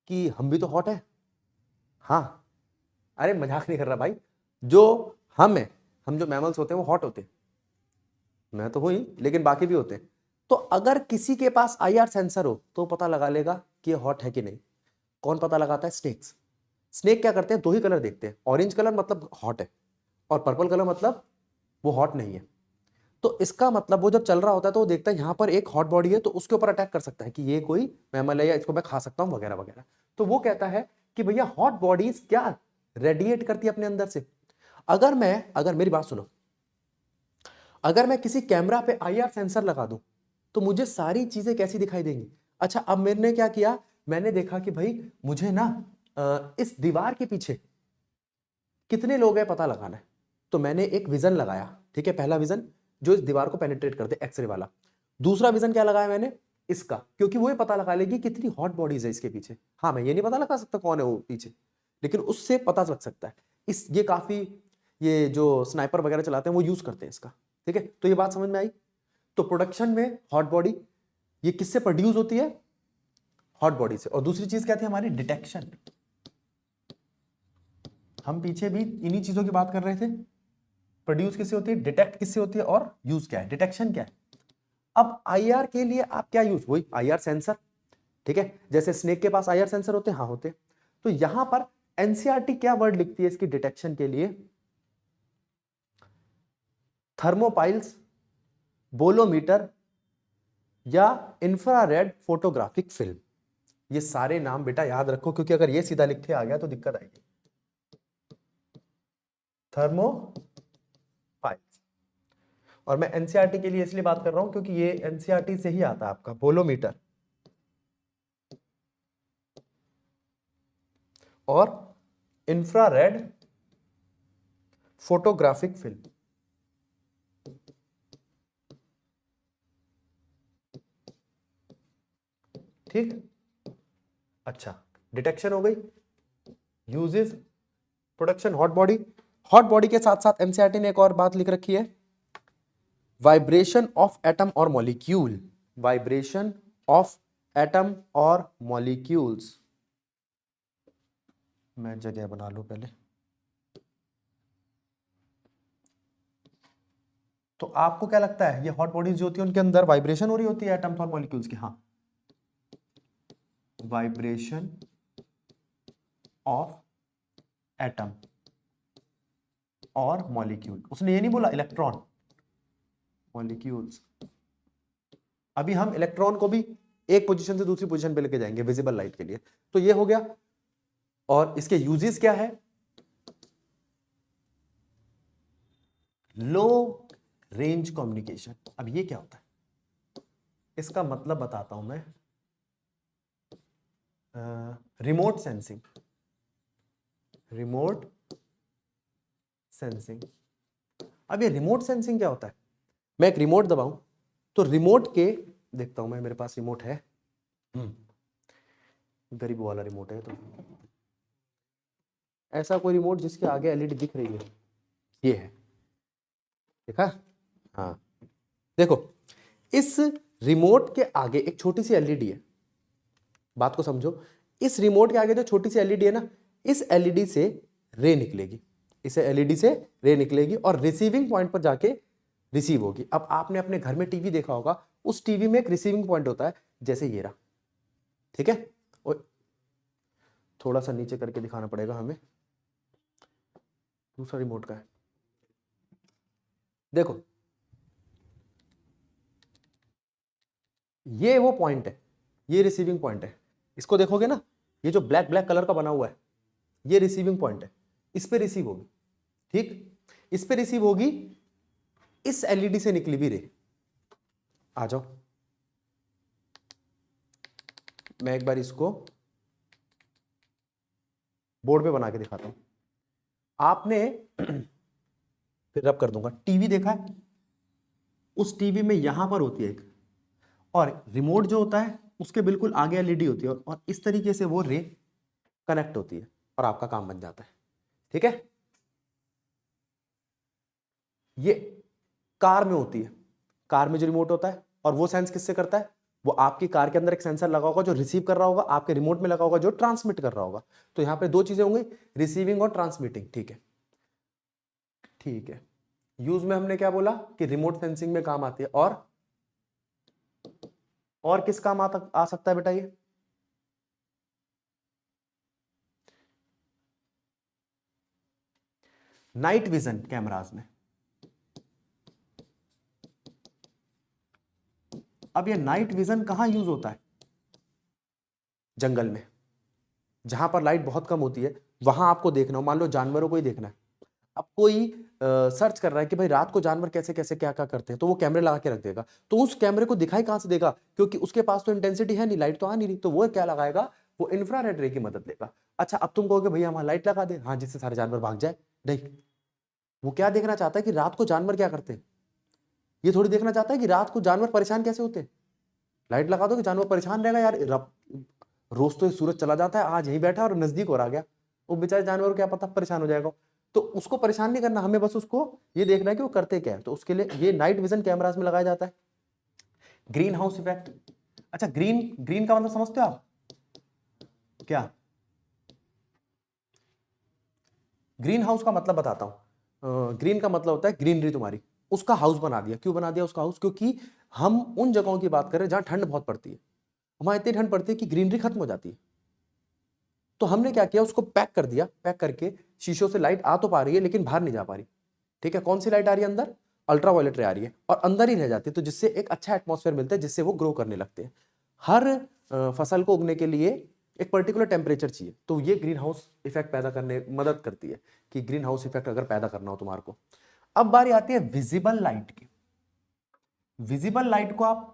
कि हम भी तो हॉट है। हाँ, अरे मजाक नहीं कर रहा भाई, जो हम है हम जो मैमल्स होते हैं वो हॉट होते हैं, मैं तो हुई लेकिन बाकी भी होते हैं। तो अगर किसी के पास IR सेंसर हो तो पता लगा लेगा कि ये हॉट है कि नहीं। कौन पता लगाता है? स्नेक्स। स्नेक क्या करते हैं, दो ही कलर देखते हैं, ऑरेंज कलर मतलब हॉट है और पर्पल कलर मतलब वो हॉट नहीं है। तो इसका मतलब वो जब चल रहा होता है तो वो देखता है यहाँ पर एक हॉट बॉडी है तो उसके ऊपर अटैक कर सकता है कि ये कोई मैमल है या इसको मैं खा सकता हूँ वगैरह वगैरह। तो वो कहता है कि भैया हॉट बॉडीज क्या रेडिएट करती है अपने अंदर से। अगर मेरी बात सुनो, अगर मैं किसी कैमरा पे IR सेंसर लगा दूं तो मुझे सारी चीजें कैसी दिखाई देंगी। अच्छा, अब मैंने क्या किया, मैंने देखा कि भाई मुझे ना इस दीवार के पीछे कितने लोग हैं पता लगाना है। तो मैंने एक विजन लगाया, ठीक है, पहला विजन जो इस दीवार को पेनिट्रेट करते, एक्सरे वाला। दूसरा विजन क्या लगाया मैंने, इसका, क्योंकि वो ये पता लगा लेगी कितनी हॉट बॉडीज है इसके पीछे। हाँ, मैं ये नहीं पता लगा सकता कौन है वो पीछे, लेकिन उससे पता लग सकता है। ये काफी, ये जो स्नाइपर वगैरह चलाते हैं वो यूज करते हैं इसका, ठीक है। तो ये बात समझ में आई। तो प्रोडक्शन में हॉट बॉडी ये किससे प्रोड्यूस होती है, हॉट बॉडी से। और दूसरी चीज क्या थी हमारी, डिटेक्शन। हम पीछे भी इन्हीं चीजों की बात कर रहे थे, प्रोड्यूस किससे होती है, डिटेक्ट किससे होती है, और यूज क्या है, डिटेक्शन क्या है। अब IR के लिए आप क्या यूज, वही IR सेंसर, ठीक है। जैसे स्नेक के पास IR सेंसर होते हैं, हाँ होते हैं। तो यहां पर NCERT क्या वर्ड लिखती है इसकी डिटेक्शन के लिए, थर्मोपाइल्स, बोलोमीटर या इंफ्रारेड फोटोग्राफिक फिल्म। ये सारे नाम बेटा याद रखो, क्योंकि अगर ये सीधा लिख के आ गया तो दिक्कत आएगी। थर्मोपाइल्स, और मैं NCERT के लिए इसलिए बात कर रहा हूं क्योंकि ये NCERT से ही आता है आपका, बोलोमीटर और इंफ्रारेड फोटोग्राफिक फिल्म, ठीक। अच्छा, डिटेक्शन हो गई, uses, production, hot body. Hot body के साथ साथ NCERT ने एक और बात लिख रखी है, वाइब्रेशन ऑफ एटम और मॉलिक्यूल। वाइब्रेशन ऑफ एटम और मॉलिक्यूल्स, मैं जगह बना लूं पहले। तो आपको क्या लगता है, ये हॉट बॉडीज जो होती है उनके अंदर वाइब्रेशन हो रही होती है एटम्स और मॉलिक्यूल्स की? हाँ, वाइब्रेशन ऑफ एटम और मॉलिक्यूल। उसने ये नहीं बोला इलेक्ट्रॉन, मॉलिक्यूल्स। अभी हम इलेक्ट्रॉन को भी एक पोजीशन से दूसरी पोजीशन पे लेके जाएंगे विजिबल लाइट के लिए। तो ये हो गया, और इसके यूजेस क्या है, लो रेंज कम्युनिकेशन। अब ये क्या होता है, इसका मतलब बताता हूं मैं, रिमोट सेंसिंग, रिमोट सेंसिंग। अब ये रिमोट सेंसिंग क्या होता है, मैं एक रिमोट दबाऊं तो रिमोट के, देखता हूं मैं, मेरे पास रिमोट है, गरीब वाला रिमोट है, तो ऐसा कोई रिमोट जिसके आगे LED दिख रही है, ये है, देखा, हाँ। देखो, इस रिमोट के आगे एक छोटी सी LED है, बात को समझो। इस रिमोट के आगे जो छोटी सी LED है ना, इस LED से रे निकलेगी, इसे LED से रे निकलेगी और रिसीविंग पॉइंट पर जाके रिसीव होगी। अब आपने अपने घर में टीवी देखा होगा, उस टीवी में एक रिसीविंग पॉइंट होता है, जैसे ये रहा, ठीक है। और थोड़ा सा नीचे करके दिखाना पड़ेगा हमें, दूसरा रिमोट का है, देखो ये वो पॉइंट है, ये रिसीविंग पॉइंट है। इसको देखोगे ना, ये जो ब्लैक ब्लैक कलर का बना हुआ है, ये रिसीविंग पॉइंट है, इस पे रिसीव होगी, ठीक। इस पे रिसीव होगी इस LED से निकली हुई रे। आ जाओ, मैं एक बार इसको बोर्ड पे बना के दिखाता हूं। आपने फिर रब कर दूंगा, टीवी देखा है, उस टीवी में यहां पर होती है एक, और रिमोट जो होता है उसके बिल्कुल आगे LED होती है, और इस तरीके से वो रे कनेक्ट होती है और आपका काम बन जाता है, ठीक है। ये कार में होती है, कार में जो रिमोट होता है, और वो सेंस किससे करता है, वो आपकी कार के अंदर एक सेंसर लगा होगा जो रिसीव कर रहा होगा, आपके रिमोट में लगा होगा जो ट्रांसमिट कर रहा होगा। तो यहां पे दो चीजें होंगी, रिसीविंग और ट्रांसमिटिंग, ठीक है, ठीक है। यूज में हमने क्या बोला कि रिमोट सेंसिंग में काम आती है, और किस काम आ सकता है बेटा ये? नाइट विजन कैमराज में। अब ये नाइट विजन कहां यूज होता है? जंगल में, जहां पर लाइट बहुत कम होती है, वहां आपको देखना हो, मान लो जानवरों को ही देखना है, अब कोई सर्च कर रहा है कि भाई रात को जानवर कैसे कैसे क्या क्या करते हैं, तो वो कैमरे लगा के रख देगा, तो उस कैमरे को दिखाई कहां से देगा, क्योंकि उसके पास तो इंटेंसिटी है नहीं, लाइट तो आ नहीं रही, तो वो क्या लगाएगा, वो इंफ्रारेड रे की मदद लेगा। अच्छा, अब तुम कहोगे भैया वहां लाइट लगा दे, हाँ, जिससे सारे जानवर भाग जाए। नहीं, वो क्या देखना चाहता है कि रात को जानवर क्या करते हैं, ये थोड़ी देखना चाहता है कि रात को जानवर परेशान कैसे होते हैं। लाइट लगा दो कि जानवर परेशान रहेगा, यार रोज तो सूरज चला जाता है, आज यहीं बैठा और नजदीक हो रहा गया, वो बेचारे जानवर को क्या पता परेशान हो जाएगा। तो उसको परेशान नहीं करना, हमें बस उसको ये देखना है कि वो करते क्या है, तो उसके लिए ये नाइट विजन कैमरास में लगाया जाता है। Green house effect. अच्छा, ग्रीन ग्रीन का मतलब समझते हो आप क्या? ग्रीन हाउस का मतलब बताता हूं। ग्रीन का मतलब होता है ग्रीनरी तुम्हारी, उसका हाउस बना दिया। क्यों बना दिया उसका हाउस? क्योंकि हम उन जगहों की बात कर रहे हैं जहां ठंड बहुत पड़ती है, वहां इतनी ठंड पड़ती है कि ग्रीनरी खत्म हो जाती है। तो हमने क्या किया, उसको पैक कर दिया, पैक करके शीशों से लाइट आ तो पा रही है लेकिन बाहर नहीं जा पा रही। ठीक है, कौन सी लाइट आ रही है? अंदर अल्ट्रा वायलेट रे आ रही है, और अंदर ही रह जाती है, तो जिससे एक अच्छा एटमॉस्फेयर मिलता है, जिससे वो ग्रो करने लगते हैं। हर फसल को उगने के लिए एक पर्टिकुलर टेम्परेचर चाहिए, तो ये ग्रीन हाउस इफेक्ट पैदा करने मदद करती है, कि ग्रीन हाउस इफेक्ट अगर पैदा करना हो तुम्हारे को। अब बारी आती है विजिबल लाइट की। विजिबल लाइट को आप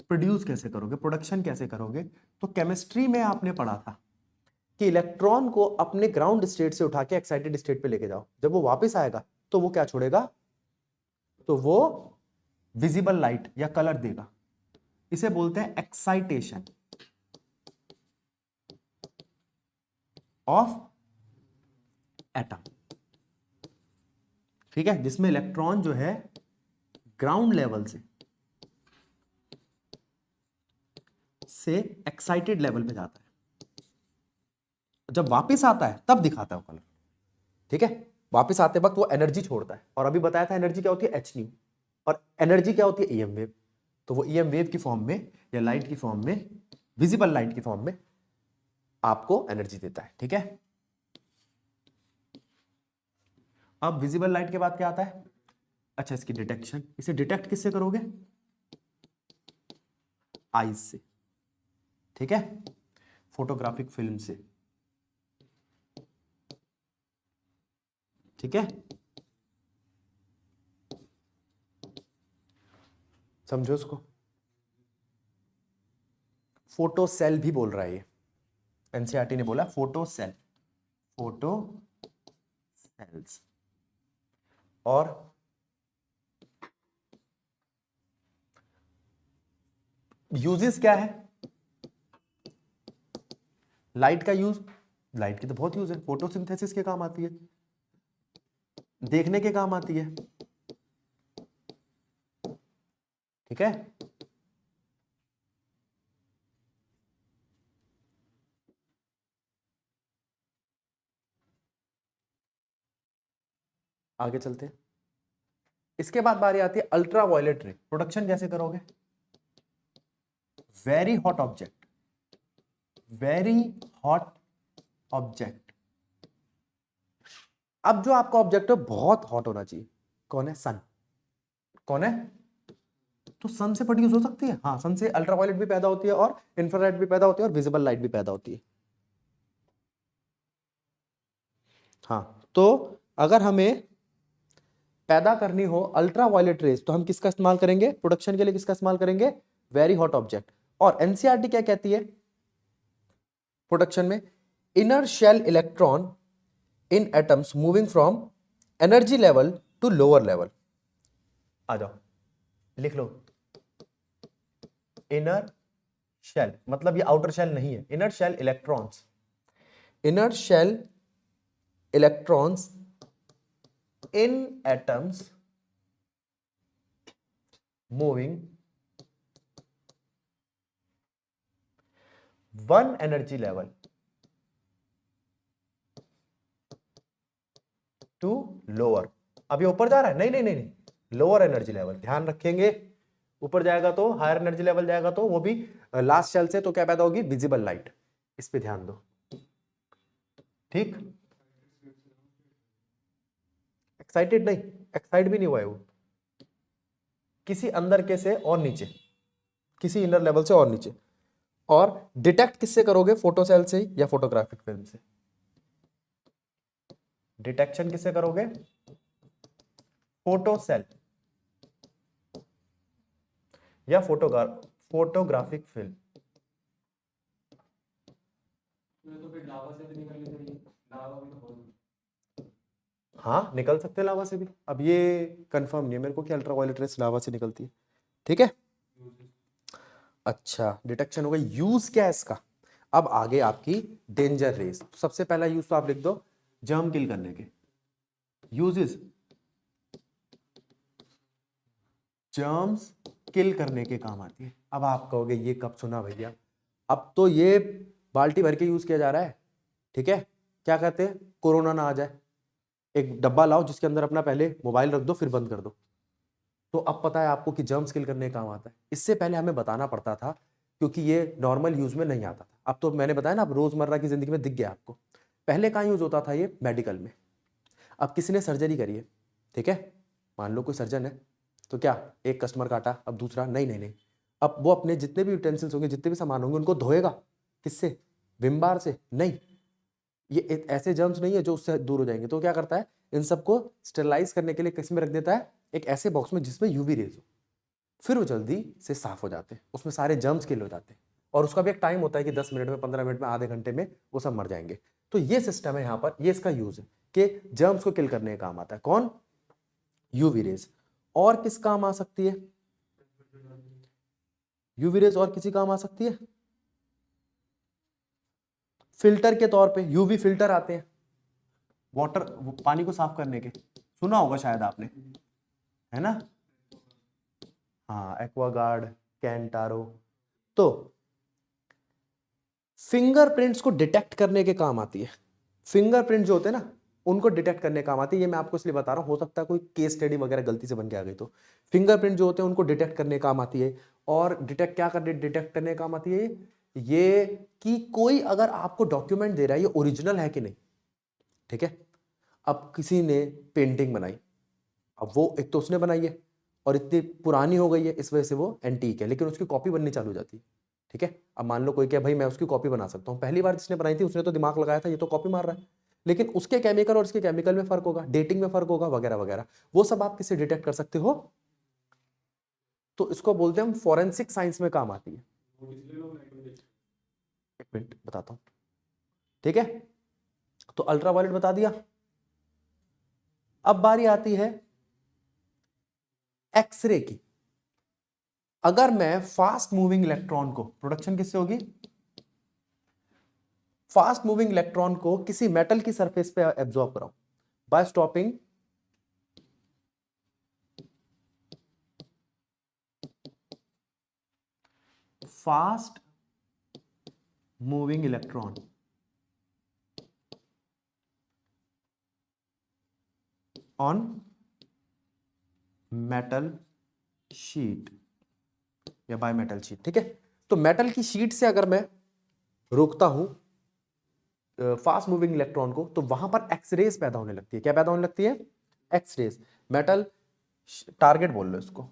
प्रोड्यूस कैसे करोगे, प्रोडक्शन कैसे करोगे? तो केमिस्ट्री में आपने पढ़ा था कि इलेक्ट्रॉन को अपने ग्राउंड स्टेट से उठा के एक्साइटेड स्टेट पे लेके जाओ, जब वो वापस आएगा तो वो क्या छोड़ेगा? तो वो विजिबल लाइट या कलर देगा। इसे बोलते हैं एक्साइटेशन ऑफ एटम। ठीक है, जिसमें इलेक्ट्रॉन जो है ग्राउंड लेवल से एक्साइटेड लेवल पे जाता है, जब वापस आता है तब दिखाता है वो कलर। ठीक है, वापस आते वक्त वो एनर्जी छोड़ता है, और अभी बताया था एनर्जी क्या होती है? H new. और एनर्जी क्या होती है? EM wave. तो वो ईएम वेव की फॉर्म में या लाइट की फॉर्म में, विजिबल लाइट की फॉर्म में आपको एनर्जी देता है। ठीक है, अब विजिबल लाइट के बाद क्या आता है? अच्छा, इसकी डिटेक्शन। इसे डिटेक्ट किससे करोगे? आईज से। ठीक है, फोटोग्राफिक फिल्म से। ठीक है, समझो इसको। फोटो सेल भी बोल रहा है ये, एनसीईआरटी ने बोला फोटो सेल, फोटो सेल्स। और यूजेस क्या है लाइट का? यूज, लाइट की तो बहुत यूज है, फोटोसिंथेसिस के काम आती है, देखने के काम आती है। ठीक है, आगे चलते हैं। इसके बाद बारी आती है अल्ट्रा वायलेट रे। प्रोडक्शन कैसे करोगे? Very hot object, very hot object. अब जो आपका ऑब्जेक्ट है बहुत हॉट होना चाहिए। कौन है? सन। कौन है? तो सन से प्रोड्यूस हो सकती है, हाँ, सन से अल्ट्रावायलेट भी पैदा होती है, और इंफ्रारेड भी पैदा होती है, और विजिबल लाइट भी पैदा होती है। हाँ, तो अगर हमें पैदा करनी हो अल्ट्रा वायलेट रेस, तो हम किसका इस्तेमाल करेंगे प्रोडक्शन के लिए? किसका इस्तेमाल करेंगे? Very hot object. और एनसीईआरटी क्या कहती है प्रोडक्शन में? Inner shell electron in atoms moving from energy level to lower level. आ जाओ, लिख लो। इनर शेल मतलब ये आउटर शेल नहीं है, inner shell electrons, inner shell electrons in atoms moving one energy level to lower अब ये ऊपर जा रहा है, नहीं नहीं नहीं नहीं, लोअर एनर्जी लेवल, ध्यान रखेंगे। ऊपर जाएगा तो हायर एनर्जी लेवल जाएगा तो वो भी लास्ट शेल से, तो क्या पैदा होगी, विजिबल लाइट। इस पे ध्यान दो, ठीक। एक्साइटेड नहीं, एक्साइट भी नहीं हुआ है वो, किसी अंदर के से और नीचे, किसी इनर लेवल से और नीचे। और डिटेक्ट किससे करोगे, फोटो सेल से या फोटोग्राफिक फिल्म से? डिटेक्शन किससे करोगे, फोटो सेल या फोटोग्राफिक फिल्म। तो फिर लावा से भी निकलनी चाहिए, लावा भी तो, हाँ निकल सकते हैं लावा से भी। अब ये कंफर्म नहीं है मेरे को कि अल्ट्रावायलेट रेस लावा से निकलती है, ठीक है। अच्छा, डिटेक्शन हो गई। यूज क्या है इसका? अब आगे आपकी डेंजर रेस। सबसे पहला यूज तो आप लिख दो, जर्म किल करने के यूजेस, जर्म्स किल करने के काम आती है। अब आप कहोगे ये कब सुना भैया, अब तो ये बाल्टी भर के यूज किया जा रहा है, ठीक है। क्या कहते हैं, कोरोना ना आ जाए, एक डब्बा लाओ जिसके अंदर अपना पहले मोबाइल रख दो फिर बंद कर दो। तो अब पता है आपको कि जर्म्स किल करने का काम आता है। इससे पहले हमें बताना पड़ता था क्योंकि ये नॉर्मल यूज में नहीं आता था। अब तो मैंने बताया ना, अब रोजमर्रा की जिंदगी में दिख गया आपको। पहले कहाँ यूज होता था ये, मेडिकल में। अब किसी ने सर्जरी करी है, ठीक है, मान लो कोई सर्जन है, तो क्या एक कस्टमर काटा, अब दूसरा, नहीं नहीं नहीं, अब वो अपने जितने भी यूटेंसिल्स होंगे, जितने भी सामान होंगे, उनको धोएगा किससे, विम बार से? नहीं, ये ऐसे जर्म्स नहीं है जो उससे दूर हो जाएंगे। तो क्या करता है, इन सबको स्टेरलाइज करने के लिए किस में रख देता है, एक ऐसे बॉक्स में जिसमें यूवी रेज हो, फिर वो जल्दी से साफ हो जाते हैं, उसमें सारे जर्म्स किल हो जाते हैं। और उसका भी एक टाइम होता है कि 10 मिनट में, 15 मिनट में, आधे घंटे में वो सब मर जाएंगे। तो ये सिस्टम है यहाँ पर, ये इसका यूज है कि जर्म्स को किल करने का काम आता है। कौन, यूवी रेज। और किस काम आ सकती है यूवी रेज, और किसी काम आ सकती है, फिल्टर के तौर पे यूवी फिल्टर आते हैं, वाटर, पानी को साफ करने के, सुना होगा शायद आपने, है ना। हाँ, एक्वागार्ड, कैंटारो। तो फिंगरप्रिंट्स को डिटेक्ट करने के काम आती है। फिंगरप्रिंट जो होते हैं ना, उनको डिटेक्ट करने का काम आती है। ये मैं आपको इसलिए बता रहा हूं, हो सकता है कोई केस स्टडी वगैरह गलती से बन के आ गई तो। फिंगरप्रिंट जो होते हैं उनको डिटेक्ट करने का काम आती है। और डिटेक्ट क्या करने, डिटेक्ट करने का काम आती है ये कि कोई अगर आपको डॉक्यूमेंट दे रहा है, ये ओरिजिनल है कि नहीं, ठीक है। अब किसी ने पेंटिंग बनाई, अब वो एक तो उसने बनाई है और इतनी पुरानी हो गई है, इस वजह से वो एंटीक है, लेकिन उसकी कॉपी बननी चालू हो जाती है, ठीक है। अब मान लो कोई क्या, भाई मैं उसकी कॉपी बना सकता हूँ, पहली बार जिसने बनाई थी उसने तो दिमाग लगाया था, ये तो कॉपी मार रहा है, लेकिन उसके केमिकल और इसके केमिकल में फर्क होगा, डेटिंग में फर्क होगा, वगैरह वगैरह। वो सब आप किससे डिटेक्ट कर सकते हो, तो इसको बोलते हैं हम, फॉरेंसिक साइंस में काम आती है। एक मिनट बताता हूं, ठीक है। तो अल्ट्रावायलेट बता दिया। अब बारी आती है एक्सरे की। अगर मैं फास्ट मूविंग इलेक्ट्रॉन को, प्रोडक्शन किससे होगी, फास्ट मूविंग इलेक्ट्रॉन को किसी मेटल की सरफेस पे एब्जॉर्ब कराऊं by stopping fast moving electron on metal sheet या बाय मेटल शीट, ठीक है। तो मेटल की शीट से अगर मैं रोकता हूं फास्ट मूविंग इलेक्ट्रॉन को, तो वहां पर एक्सरेज पैदा होने लगती है। क्या पैदा होने लगती है, एक्सरेज। मेटल टारगेट बोल लो इसको।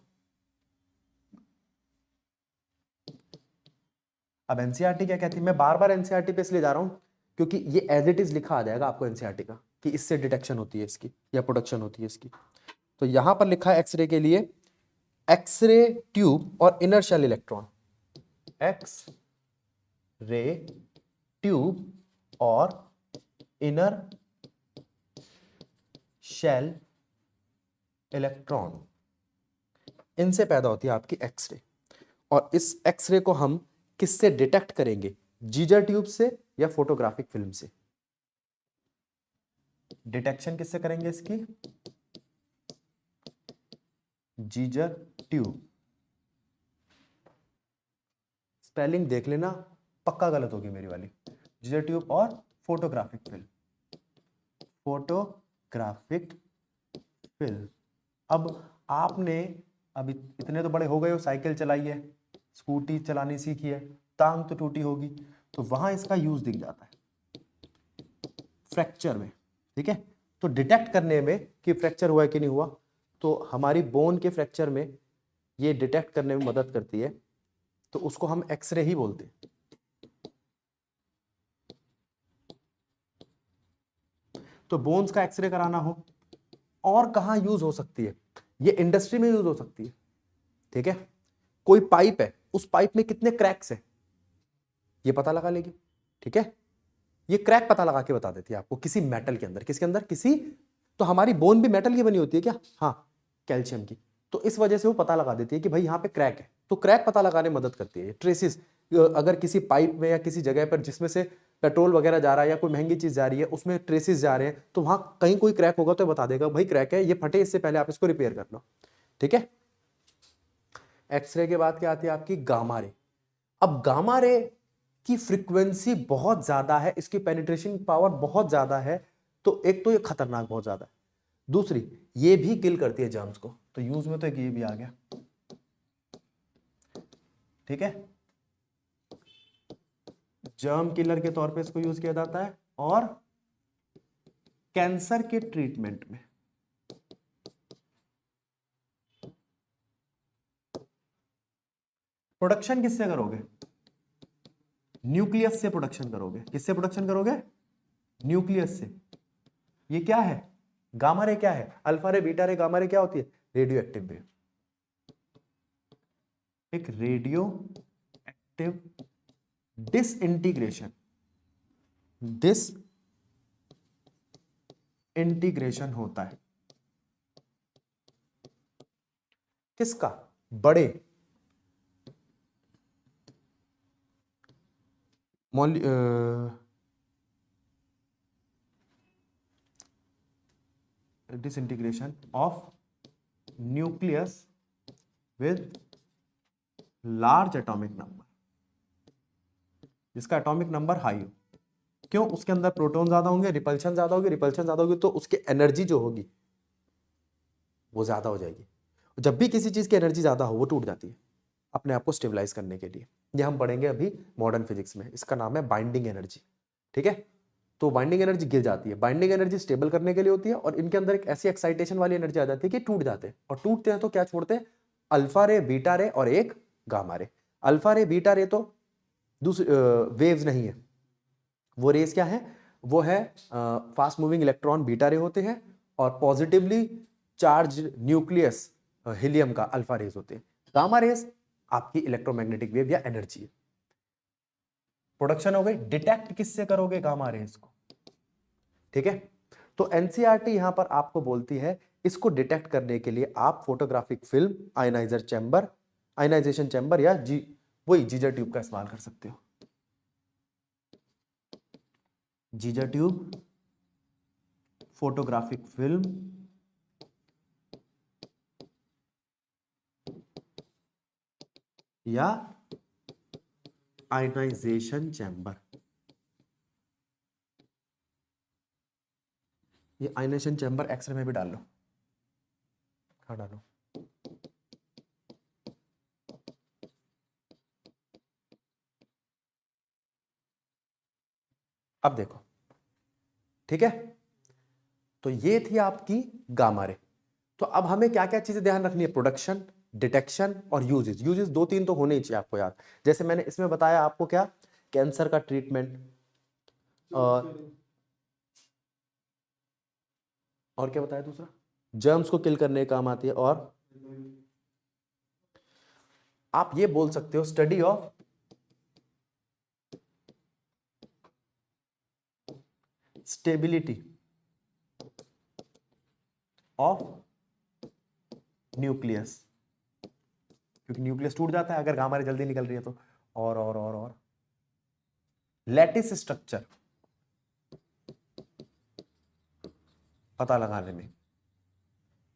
अब एनसीईआरटी क्या कहती है, मैं बार बार एनसीईआरटी पे इसलिए जा रहा हूं क्योंकि ये एज इट इज लिखा आ जाएगा आपको एनसीईआरटी का, कि इससे डिटेक्शन होती है इसकी या प्रोडक्शन होती है इसकी। तो यहां पर लिखा है एक्सरे के लिए, एक्सरे ट्यूब और inner shell electron, X-ray tube और इनर शेल इलेक्ट्रॉन, इनसे पैदा होती है आपकी एक्सरे। और इस एक्सरे को हम किससे डिटेक्ट करेंगे, जीजर ट्यूब से या फोटोग्राफिक फिल्म से? डिटेक्शन किससे करेंगे इसकी, जीजर ट्यूब। स्पेलिंग देख लेना, पक्का गलत होगी मेरी वाली। जीजर ट्यूब और फोटोग्राफिक फिल्म, फोटोग्राफिक फिल्म। अब आपने अभी इतने तो बड़े हो गए हो, साइकिल चलाई है, स्कूटी चलानी सीखी है, टांग तो टूटी होगी, तो वहां इसका यूज दिख जाता है फ्रैक्चर में। ठीक है, तो डिटेक्ट करने में कि फ्रैक्चर हुआ है कि नहीं हुआ, तो हमारी बोन के फ्रैक्चर में ये डिटेक्ट करने में मदद करती है, तो उसको हम एक्सरे ही बोलते हैं। तो बोन्स का एक्सरे कराना हो, और कहां यूज हो सकती है, ये इंडस्ट्री में यूज हो सकती है। ठीक है, कोई पाइप है, उस पाइप में कितने क्रैक्स है ये पता लगा लेगी। ठीक है, ये क्रैक पता लगा के बता देती है आपको किसी मेटल के अंदर, किसके अंदर, किसी, तो हमारी बोन भी मेटल की बनी होती है क्या, हाँ, कैल्शियम की, तो इस वजह से वो पता लगा देती है कि भाई यहाँ पे क्रैक है, तो क्रैक पता लगाने में मदद करती है। ट्रेसिस, अगर किसी पाइप में या किसी जगह पर जिसमें से पेट्रोल वगैरह जा रहा है या कोई महंगी चीज जा रही है, उसमें ट्रेसिस जा रहे हैं, तो वहां कहीं कोई क्रैक होगा तो बता देगा भाई क्रैक है, ये फटे, इससे पहले आप इसको रिपेयर कर लो। ठीक है, एक्सरे के बाद क्या आती है आपकी गामा रे। अब गामा रे की फ्रीक्वेंसी बहुत ज्यादा है, इसकी पेनिट्रेशन पावर बहुत ज्यादा है, तो एक तो ये खतरनाक बहुत ज्यादा है, दूसरी ये भी किल करती है जर्म्स को, तो यूज में तो एक ये भी आ गया। ठीक है, जर्म किलर के तौर पे इसको यूज किया जाता है, और कैंसर के ट्रीटमेंट में। प्रोडक्शन किससे करोगे, न्यूक्लियस से प्रोडक्शन करोगे। किससे प्रोडक्शन करोगे, न्यूक्लियस से। ये क्या है, गामा रे क्या है, अल्फा रे, बीटा रे, गामा रे क्या होती है, रेडियो एक्टिव वेव। एक रेडियो एक्टिव डिसइंटीग्रेशन, डिसइंटीग्रेशन होता है किसका, बड़े disintegration of nucleus with large atomic number, जिसका एटॉमिक नंबर हाई हो। क्यों, उसके अंदर प्रोटॉन ज्यादा होंगे, रिपल्शन ज्यादा होगी, रिपल्शन ज्यादा होगी तो उसकी एनर्जी जो होगी वो ज्यादा हो जाएगी। जब भी किसी चीज की एनर्जी ज्यादा हो वो टूट जाती है अपने आप को स्टेबलाइज करने के लिए। ये हम पढ़ेंगे अभी मॉडर्न फिजिक्स में, इसका नाम है बाइंडिंग एनर्जी। ठीक है, तो बाइंडिंग एनर्जी गिर जाती है, बाइंडिंग एनर्जी स्टेबल करने के लिए होती है, और इनके अंदर एक ऐसी एक्साइटेशन वाली एनर्जी आ जाती है कि टूट जाते हैं, और टूटते हैं तो क्या छोड़ते हैं, अल्फा रे, बीटा रे और एक गामा रे। अल्फा रे, बीटा रे तो दूसरी वेव्स नहीं है, वो रेस क्या है, वो है फास्ट मूविंग इलेक्ट्रॉन बीटा रे होते हैं, और पॉजिटिवली चार्ज न्यूक्लियस हीलियम का अल्फा रेस होते हैं। गामा रेस आपकी इलेक्ट्रोमैग्नेटिक वेव या एनर्जी है। प्रोडक्शन हो गई, डिटेक्ट किससे करोगे, गामा रेस को। ठीक है, तो एनसीईआरटी यहां पर आपको बोलती है इसको डिटेक्ट करने के लिए आप photographic film, ionizer chamber, ionization chamber या वही जीजर ट्यूब का इस्तेमाल कर सकते हो। जीजर ट्यूब, फोटोग्राफिक फिल्म या आयनाइजेशन चैम्बर। ये आयनाइजेशन चैम्बर एक्सरे में भी डाल लो, हाँ डालो। अब देखो, ठीक है, तो ये थी आपकी गामा रे। तो अब हमें क्या क्या चीजें ध्यान रखनी है, प्रोडक्शन, डिटेक्शन और यूजेस। यूजेस दो तीन तो होने ही चाहिए आपको याद, जैसे मैंने इसमें बताया आपको क्या, कैंसर का ट्रीटमेंट, और क्या बताया दूसरा, जर्म्स को किल करने का काम आती है, और आप ये बोल सकते हो study of stability of nucleus, क्योंकि न्यूक्लियस टूट जाता है अगर गामा रे जल्दी निकल रही है तो, और लैटिस स्ट्रक्चर पता लगाने में,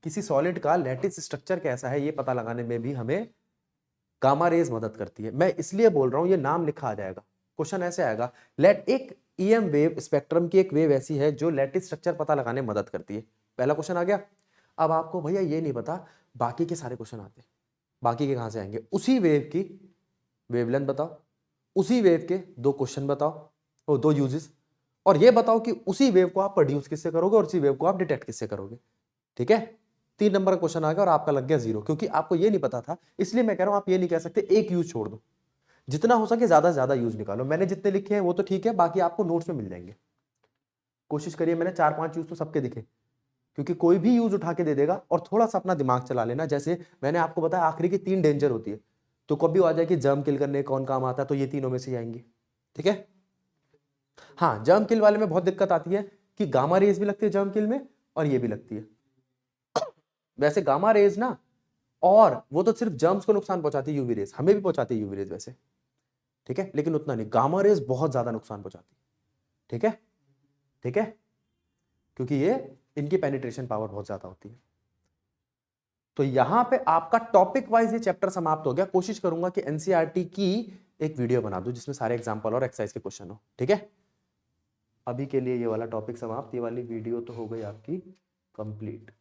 किसी सॉलिड का लैटिस स्ट्रक्चर कैसा है ये पता लगाने में भी हमें गामा रेज मदद करती है। मैं इसलिए बोल रहा हूं, ये नाम लिखा आ जाएगा, क्वेश्चन ऐसे आएगा, एक ईएम वेव स्पेक्ट्रम की एक वेव ऐसी है जो लैटिस स्ट्रक्चर पता लगाने में मदद करती है। पहला क्वेश्चन आ गया। अब आपको भैया ये नहीं पता बाकी के सारे क्वेश्चन आते हैं, बाकी के कहाँ से आएंगे, उसी वेव की वेवलेंथ बताओ, उसी वेव के 2 क्वेश्चन बताओ और 2 यूजेस, और ये बताओ कि उसी वेव को आप प्रोड्यूस किससे करोगे और उसी वेव को आप डिटेक्ट किससे करोगे। ठीक है, 3 नंबर का क्वेश्चन आ गया और आपका लग गया 0, क्योंकि आपको ये नहीं पता था। इसलिए मैं कह रहा हूं आप ये नहीं कह सकते एक यूज छोड़ दो, जितना हो सके ज्यादा से ज्यादा यूज निकालो। मैंने जितने लिखे हैं वो तो ठीक है, बाकी आपको नोट्स में मिल जाएंगे। कोशिश करिए मैंने 4-5 यूज तो सबके दिखे, क्योंकि कोई भी यूज उठा के दे देगा। और थोड़ा सा अपना दिमाग चला लेना, जैसे मैंने आपको बताया आखिरी की 3 डेंजर होती है, तो कभी आ जाए कि जर्म किल करने कौन काम आता है, तो ये तीनों में से ही आएंगी। ठीक है, हाँ जर्म किल वाले में बहुत दिक्कत आती है कि गामा रेज भी लगती है जर्म किल में और ये भी लगती है। वैसे गामा रेज ना, और वो तो सिर्फ जर्म्स को नुकसान पहुंचाती है, यूवी रेज हमें भी पहुंचाती है यूवी रेज वैसे, ठीक है, लेकिन उतना नहीं, गामा रेज बहुत ज्यादा नुकसान पहुंचाती है। ठीक है, ठीक है, क्योंकि ये इनकी पेनिट्रेशन पावर बहुत ज्यादा होती है। तो यहां पे आपका टॉपिक वाइज ये चैप्टर समाप्त हो गया। कोशिश करूंगा कि एनसीईआरटी की एक वीडियो बना दूं जिसमें सारे एग्जांपल और एक्सरसाइज के क्वेश्चन हो। ठीक है, अभी के लिए ये वाला टॉपिक समाप्त, ये वाली वीडियो तो हो गई आपकी कंप्लीट।